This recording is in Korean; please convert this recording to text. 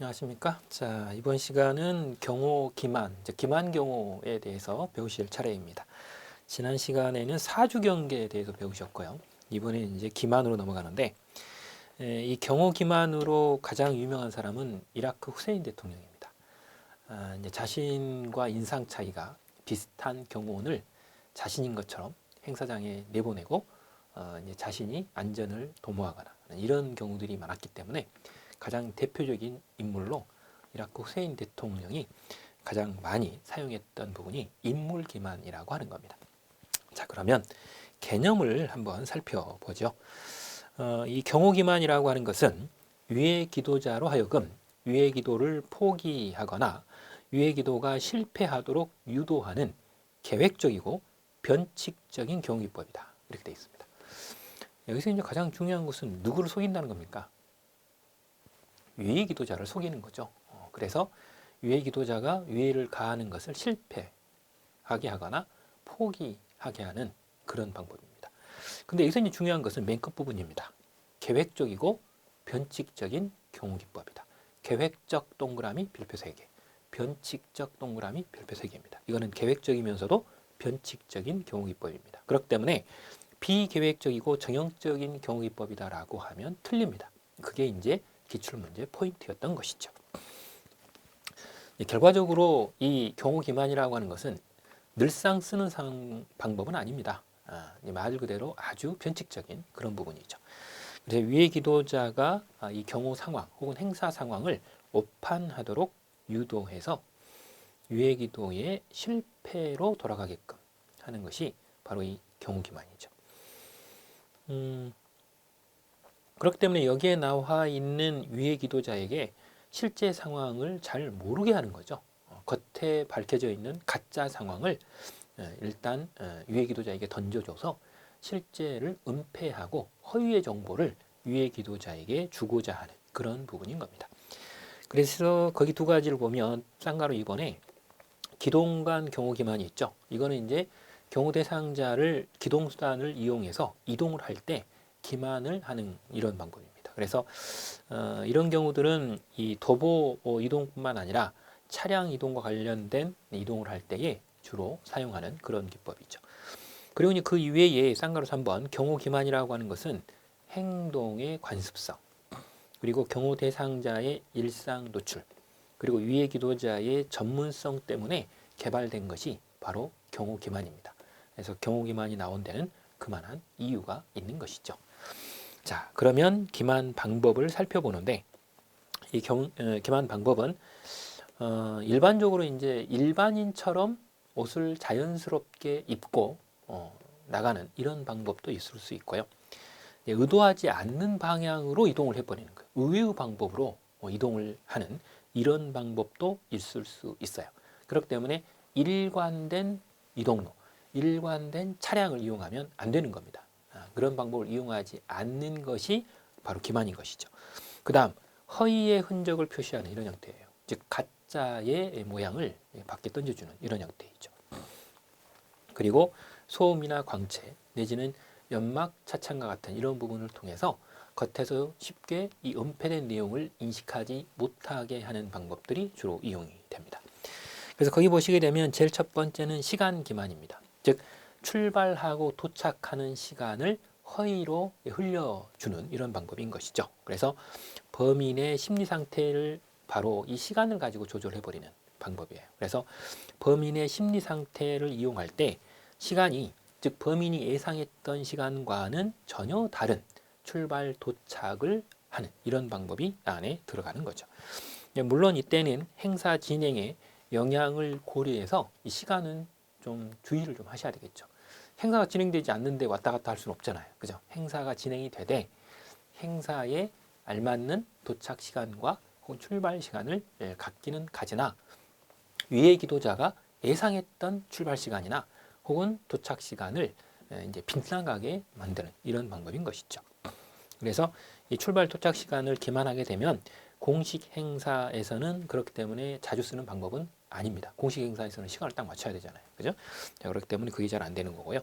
안녕하십니까? 자, 이번 시간은 경호 기만, 즉 기만 경호에 대해서 배우실 차례입니다. 지난 시간에는 사주 경계에 대해서 배우셨고요. 이번에는 이제 기만으로 넘어가는데, 이 경호 기만으로 가장 유명한 사람은 이라크 후세인 대통령입니다. 이제 자신과 인상 차이가 비슷한 경호원을 자신인 것처럼 행사장에 내보내고, 이제 자신이 안전을 도모하거나 이런 경우들이 많았기 때문에 가장 대표적인 인물로 이라크 후세인 대통령이 가장 많이 사용했던 부분이 인물 기만이라고 하는 겁니다. 자, 그러면 개념을 한번 살펴보죠. 이 경호 기만이라고 하는 것은 유해 기도자로 하여금 유해 기도를 포기하거나 유해 기도가 실패하도록 유도하는 계획적이고 변칙적인 경호 기법이다. 이렇게 되어 있습니다. 여기서 이제 가장 중요한 것은 누구를 속인다는 겁니까? 유해 기도자를 속이는 거죠. 그래서 유해 기도자가 유해를 가하는 것을 실패하게 하거나 포기하게 하는 그런 방법입니다. 근데 여기서 이제 중요한 것은 맨 끝부분입니다. 계획적이고 변칙적인 경호 기법이다. 계획적 동그라미 별표 3개, 변칙적 동그라미 별표 3개입니다. 이거는 계획적이면서도 변칙적인 경호 기법입니다. 그렇기 때문에 비계획적이고 정형적인 경호 기법이다라고 하면 틀립니다. 그게 이제 기출문제 포인트였던 것이죠. 결과적으로 이 경호 기만이라고 하는 것은 늘상 쓰는 방법은 아닙니다. 말 그대로 아주 변칙적인 그런 부분이죠. 그래서 위의 기도자가 이 경호 상황 혹은 행사 상황을 오판하도록 유도해서 위의 기도의 실패로 돌아가게끔 하는 것이 바로 이 경호 기만이죠. 그렇기 때문에 여기에 나와 있는 위의 기도자에게 실제 상황을 잘 모르게 하는 거죠. 겉에 밝혀져 있는 가짜 상황을 일단 위의 기도자에게 던져줘서 실제를 은폐하고 허위의 정보를 위의 기도자에게 주고자 하는 그런 부분인 겁니다. 그래서 거기 두 가지를 보면 쌍가로 2번에 기동간 경호 기만이 있죠. 이거는 이제 경호 대상자를 기동수단을 이용해서 이동을 할 때 기만을 하는 이런 방법입니다. 그래서 이런 경우들은 이 도보 이동뿐만 아니라 차량 이동과 관련된 이동을 할 때에 주로 사용하는 그런 기법이죠. 그리고 그 이외에 쌍가로 3번 경호 기만이라고 하는 것은 행동의 관습성, 그리고 경호 대상자의 일상 노출, 그리고 위의 기도자의 전문성 때문에 개발된 것이 바로 경호 기만입니다. 그래서 경호 기만이 나온 데는 그만한 이유가 있는 것이죠. 자, 그러면 기만 방법을 살펴보는데 이 기만 방법은 일반적으로 이제 일반인처럼 옷을 자연스럽게 입고 나가는 이런 방법도 있을 수 있고요. 의도하지 않는 방향으로 이동을 해버리는 거예요. 의외의 방법으로 이동을 하는 이런 방법도 있을 수 있어요. 그렇기 때문에 일관된 이동로, 일관된 차량을 이용하면 안 되는 겁니다. 그런 방법을 이용하지 않는 것이 바로 기만인 것이죠. 그 다음 허위의 흔적을 표시하는 이런 형태예요. 즉 가짜의 모양을 밖에 던져주는 이런 형태이죠. 그리고 소음이나 광채 내지는 연막 차창과 같은 이런 부분을 통해서 겉에서 쉽게 이 은폐된 내용을 인식하지 못하게 하는 방법들이 주로 이용이 됩니다. 그래서 거기 보시게 되면 제일 첫 번째는 시간 기만입니다. 즉 출발하고 도착하는 시간을 허위로 흘려주는 이런 방법인 것이죠. 그래서 범인의 심리 상태를 바로 이 시간을 가지고 조절해버리는 방법이에요. 그래서 범인의 심리 상태를 이용할 때 시간이 즉 범인이 예상했던 시간과는 전혀 다른 출발 도착을 하는 이런 방법이 안에 들어가는 거죠. 물론 이때는 행사 진행에 영향을 고려해서 이 시간은 좀 주의를 좀 하셔야 되겠죠. 행사가 진행되지 않는데 왔다 갔다 할 수는 없잖아요. 그죠? 행사가 진행이 되되 행사에 알맞는 도착 시간과 혹은 출발 시간을 갖기는 가지나 위의 기도자가 예상했던 출발 시간이나 혹은 도착 시간을 이제 빗나가게 만드는 이런 방법인 것이죠. 그래서 이 출발 도착 시간을 기만하게 되면 공식 행사에서는 그렇기 때문에 자주 쓰는 방법은 아닙니다. 공식 행사에서는 시간을 딱 맞춰야 되잖아요. 그죠? 자, 그렇기 때문에 그게 잘 안 되는 거고요.